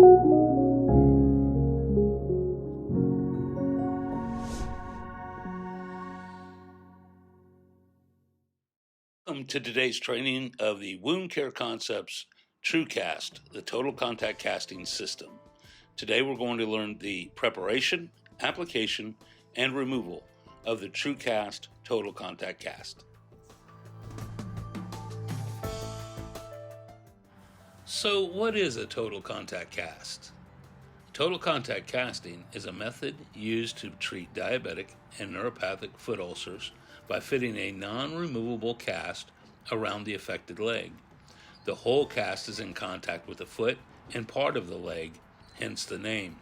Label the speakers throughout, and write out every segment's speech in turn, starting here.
Speaker 1: Welcome to today's training of the Wound Care Concepts TrueKast, the Total Contact Casting System. Today we're going to learn the preparation, application, and removal of the TrueKast Total Contact Cast. So what is a total contact cast? Total contact casting is a method used to treat diabetic and neuropathic foot ulcers by fitting a non-removable cast around the affected leg. The whole cast is in contact with the foot and part of the leg, hence the name.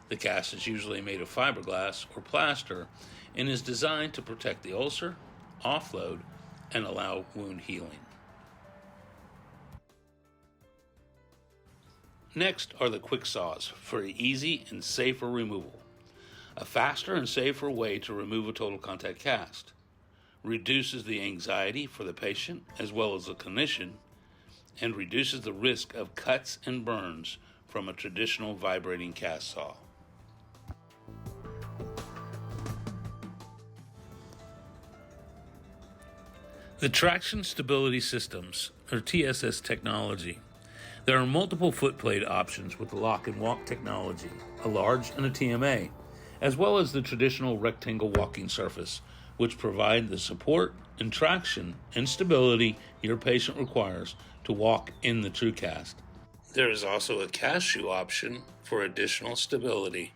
Speaker 1: The cast is usually made of fiberglass or plaster and is designed to protect the ulcer, offload, and allow wound healing. Next are the quick saws for easy and safer removal. A faster and safer way to remove a total contact cast. Reduces the anxiety for the patient as well as the clinician, and reduces the risk of cuts and burns from a traditional vibrating cast saw. The Traction Stability Systems, or TSS technology. There are multiple footplate options with the lock and walk technology, a large and a TMA, as well as the traditional rectangle walking surface, which provide the support and traction and stability your patient requires to walk in the TrueKast. There is also a cast shoe option for additional stability.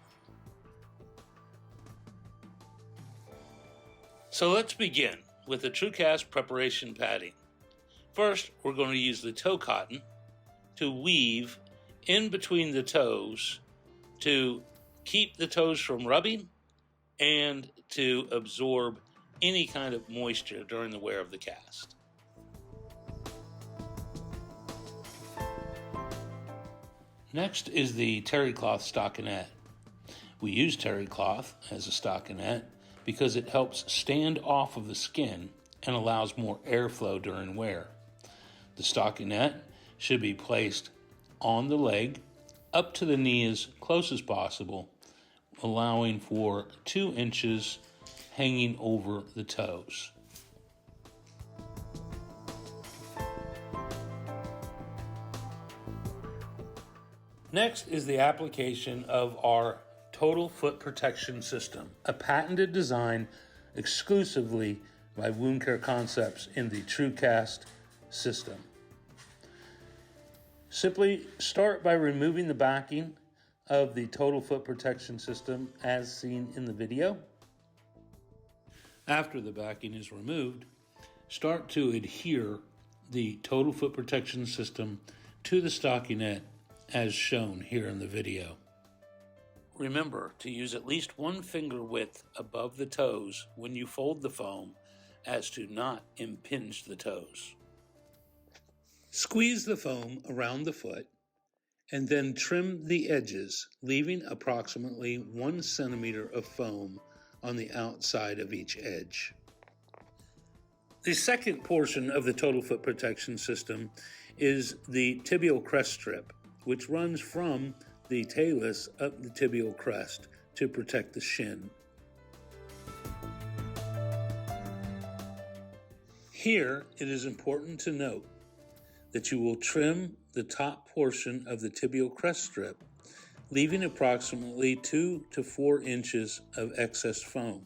Speaker 1: So let's begin with the TrueKast preparation padding. First, we're going to use the toe cotton to weave in between the toes to keep the toes from rubbing and to absorb any kind of moisture during the wear of the cast. Next is the terry cloth stockinette. We use terry cloth as a stockinette because it helps stand off of the skin and allows more airflow during wear. The stockinette should be placed on the leg up to the knee as close as possible, allowing for 2 inches hanging over the toes. Next is the application of our Total Foot Protection System, a patented design exclusively by Wound Care Concepts in the TrueKast system. Simply start by removing the backing of the Total Foot Protection System as seen in the video. After the backing is removed, start to adhere the Total Foot Protection System to the stockinette as shown here in the video. Remember to use at least 1 finger width above the toes when you fold the foam as to not impinge the toes. Squeeze the foam around the foot and then trim the edges, leaving approximately 1 centimeter of foam on the outside of each edge. The second portion of the Total Foot Protection System is the tibial crest strip, which runs from the talus up the tibial crest to protect the shin. Here, it is important to note that you will trim the top portion of the tibial crest strip, leaving approximately 2 to 4 inches of excess foam.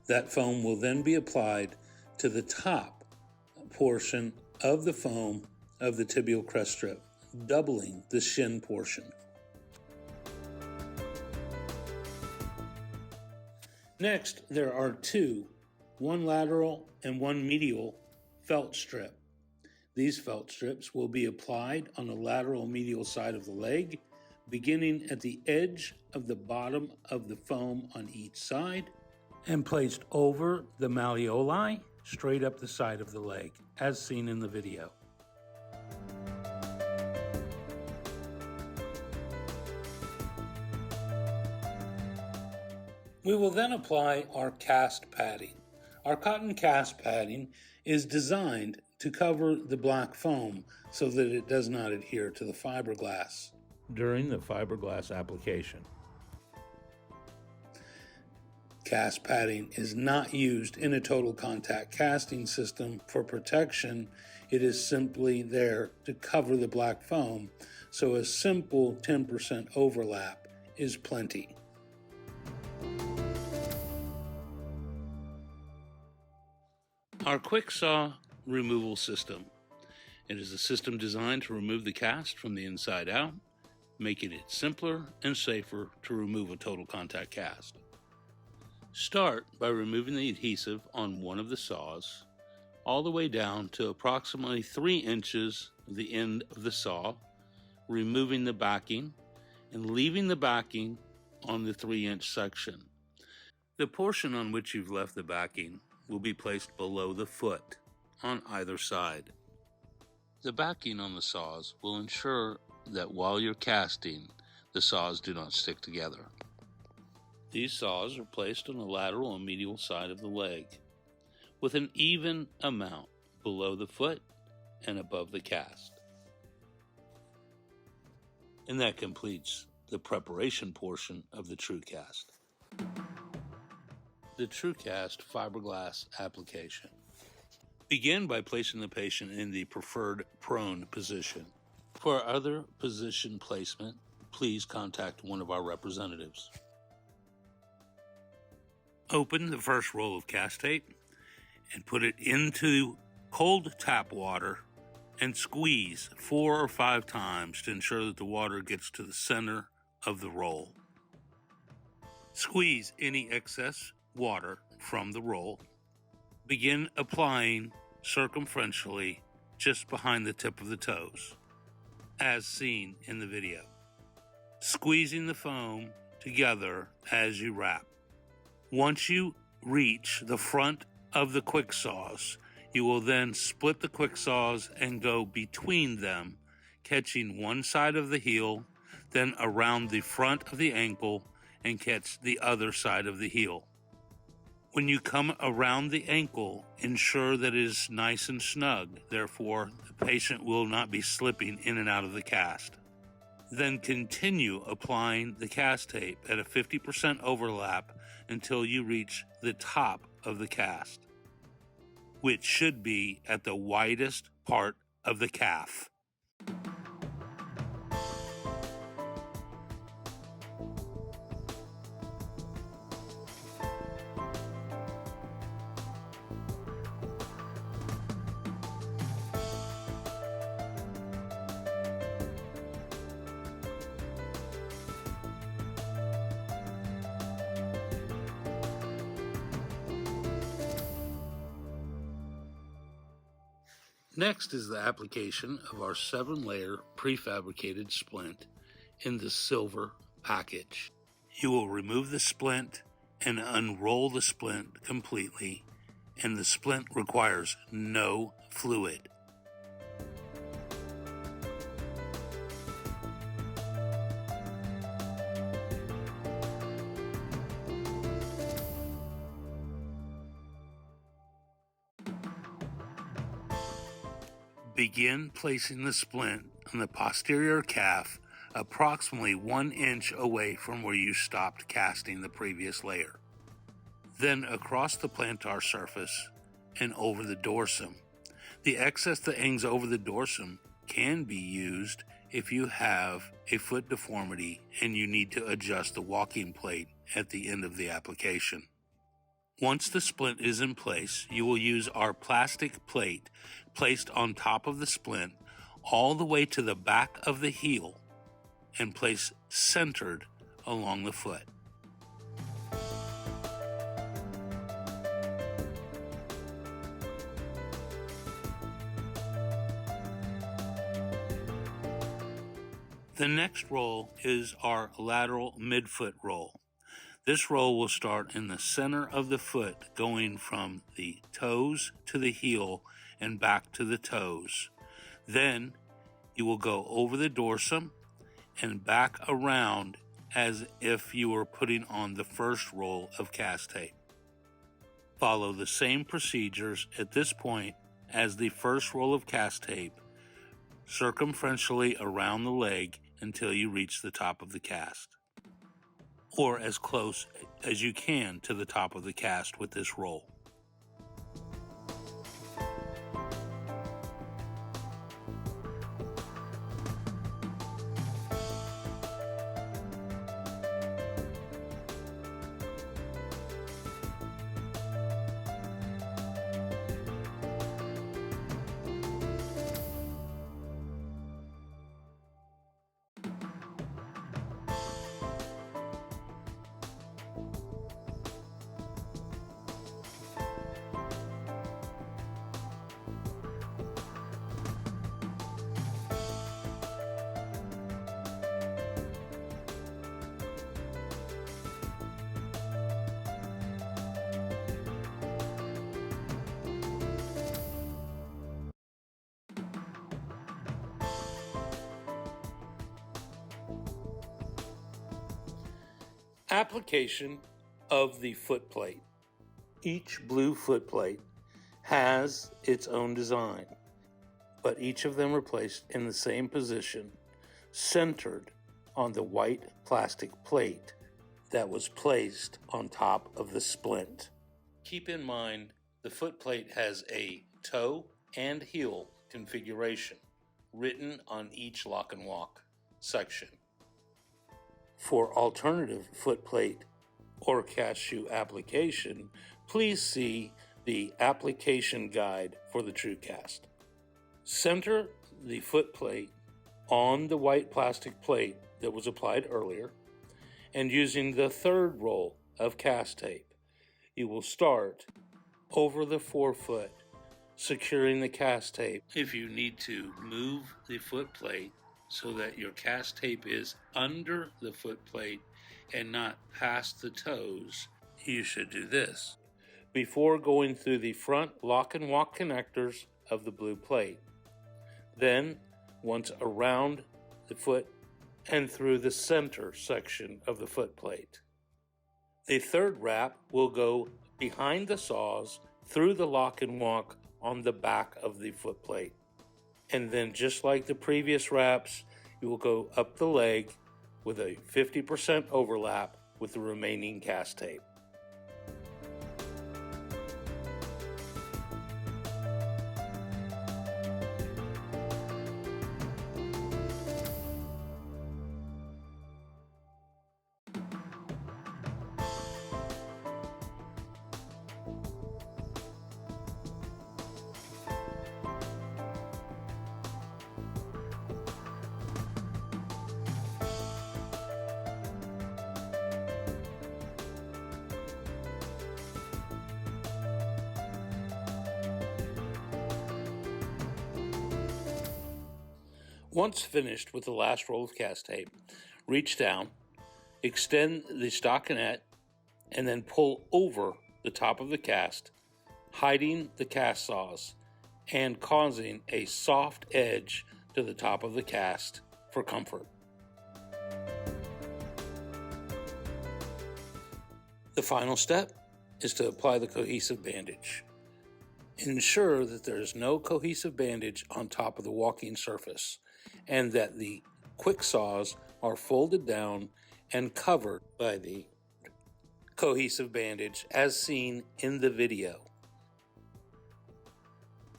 Speaker 1: That foam will then be applied to the top portion of the foam of the tibial crest strip, doubling the shin portion. Next, there are 2, one lateral and one medial felt strip. These felt strips will be applied on the lateral medial side of the leg, beginning at the edge of the bottom of the foam on each side and placed over the malleoli straight up the side of the leg, as seen in the video. We will then apply our cast padding. Our cotton cast padding is designed to cover the black foam so that it does not adhere to the fiberglass. during the fiberglass application. Cast padding is not used in a total contact casting system for protection. It is simply there to cover the black foam, so a simple 10% overlap is plenty. Our quick saw removal system. It is a system designed to remove the cast from the inside out, making it simpler and safer to remove a total contact cast. Start by removing the adhesive on one of the saws all the way down to approximately 3 inches of the end of the saw, removing the backing and leaving the backing on the 3-inch section. The portion on which you've left the backing will be placed below the foot on either side. The backing on the saws will ensure that while you're casting, the saws do not stick together. These saws are placed on the lateral and medial side of the leg, with an even amount below the foot and above the cast. And that completes the preparation portion of the TrueKast. The TrueKast fiberglass application. Begin by placing the patient in the preferred prone position. For other position placement, please contact one of our representatives. Open the first roll of cast tape and put it into cold tap water and squeeze 4 or 5 times to ensure that the water gets to the center of the roll. Squeeze any excess water from the roll. Begin applying circumferentially just behind the tip of the toes, as seen in the video, squeezing the foam together as you wrap. Once you reach the front of the quick saws, you will then split the quick saws and go between them, catching one side of the heel, then around the front of the ankle and catch the other side of the heel. When you come around the ankle, ensure that it is nice and snug, therefore the patient will not be slipping in and out of the cast. Then continue applying the cast tape at a 50% overlap until you reach the top of the cast, which should be at the widest part of the calf. Next is the application of our 7-layer prefabricated splint in the silver package. You will remove the splint and unroll the splint completely, and the splint requires no fluid. Begin placing the splint on the posterior calf approximately 1 inch away from where you stopped casting the previous layer. Then across the plantar surface and over the dorsum. The excess that hangs over the dorsum can be used if you have a foot deformity and you need to adjust the walking plate at the end of the application. Once the splint is in place, you will use our plastic plate placed on top of the splint all the way to the back of the heel and placed centered along the foot. The next roll is our lateral midfoot roll. This roll will start in the center of the foot, going from the toes to the heel and back to the toes. Then you will go over the dorsum and back around as if you were putting on the first roll of cast tape. Follow the same procedures at this point as the first roll of cast tape, circumferentially around the leg until you reach the top of the cast, or as close as you can to the top of the cast with this roll. Application of the footplate. Each blue footplate has its own design, but each of them are placed in the same position, centered on the white plastic plate that was placed on top of the splint. Keep in mind, the footplate has a toe and heel configuration written on each lock and walk section. For alternative footplate or cast shoe application, please see the application guide for the TrueKast. Center the footplate on the white plastic plate that was applied earlier, and using the third roll of cast tape, you will start over the forefoot, securing the cast tape. If you need to move the footplate so that your cast tape is under the footplate and not past the toes, you should do this before going through the front lock and walk connectors of the blue plate. Then, once around the foot and through the center section of the footplate. The third wrap will go behind the saws through the lock and walk on the back of the footplate. And then, just like the previous wraps, you will go up the leg with a 50% overlap with the remaining cast tape. Once finished with the last roll of cast tape, reach down, extend the stockinette, and then pull over the top of the cast, hiding the cast saws and causing a soft edge to the top of the cast for comfort. The final step is to apply the cohesive bandage. Ensure that there is no cohesive bandage on top of the walking surface, and that the quick saws are folded down and covered by the cohesive bandage as seen in the video.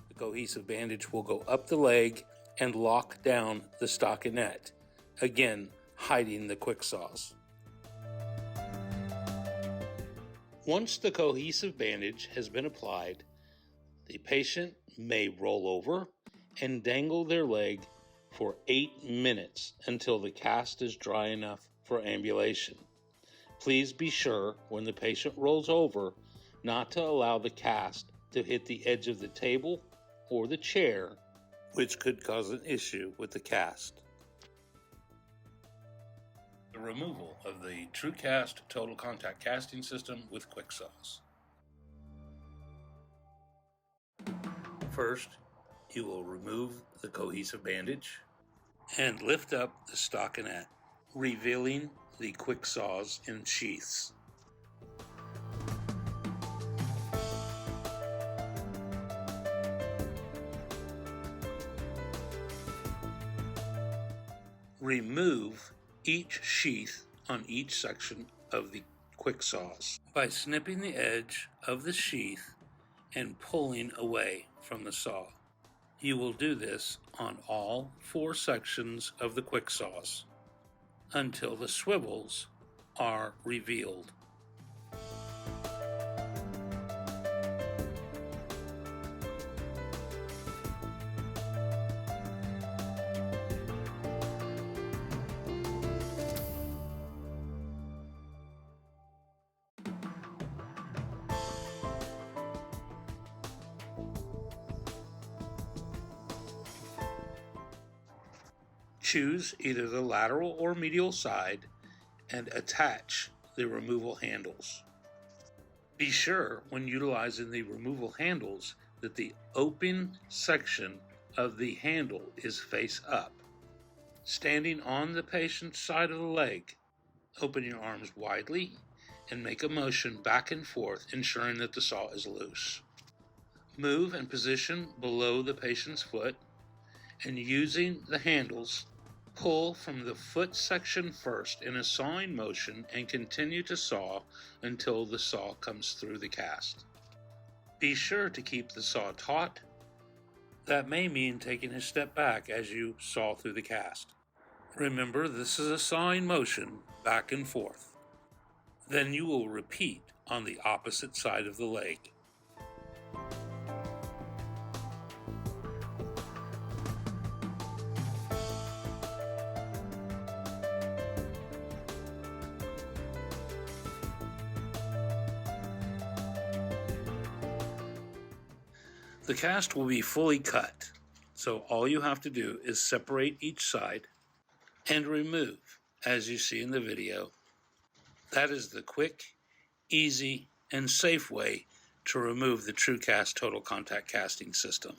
Speaker 1: The cohesive bandage will go up the leg and lock down the stockinette, again hiding the quick saws. Once the cohesive bandage has been applied, the patient may roll over and dangle their leg for 8 minutes until the cast is dry enough for ambulation. Please be sure when the patient rolls over not to allow the cast to hit the edge of the table or the chair, which could cause an issue with the cast. The removal of the TrueKast Total Contact Casting System with quick saws. First, you will remove the cohesive bandage and lift up the stockinette, revealing the quick saws in sheaths. remove each sheath on each section of the quick saws by snipping the edge of the sheath and pulling away from the saw. You will do this on all 4 sections of the quick saws until the swivels are revealed. Choose either the lateral or medial side and attach the removal handles. Be sure when utilizing the removal handles that the open section of the handle is face up. Standing on the patient's side of the leg, open your arms widely and make a motion back and forth, ensuring that the saw is loose. Move and position below the patient's foot, and using the handles, pull from the foot section first in a sawing motion and continue to saw until the saw comes through the cast. Be sure to keep the saw taut. That may mean taking a step back as you saw through the cast. Remember, this is a sawing motion back and forth. Then you will repeat on the opposite side of the leg. The cast will be fully cut, so all you have to do is separate each side and remove, as you see in the video. That is the quick, easy, and safe way to remove the TrueKast total contact casting system.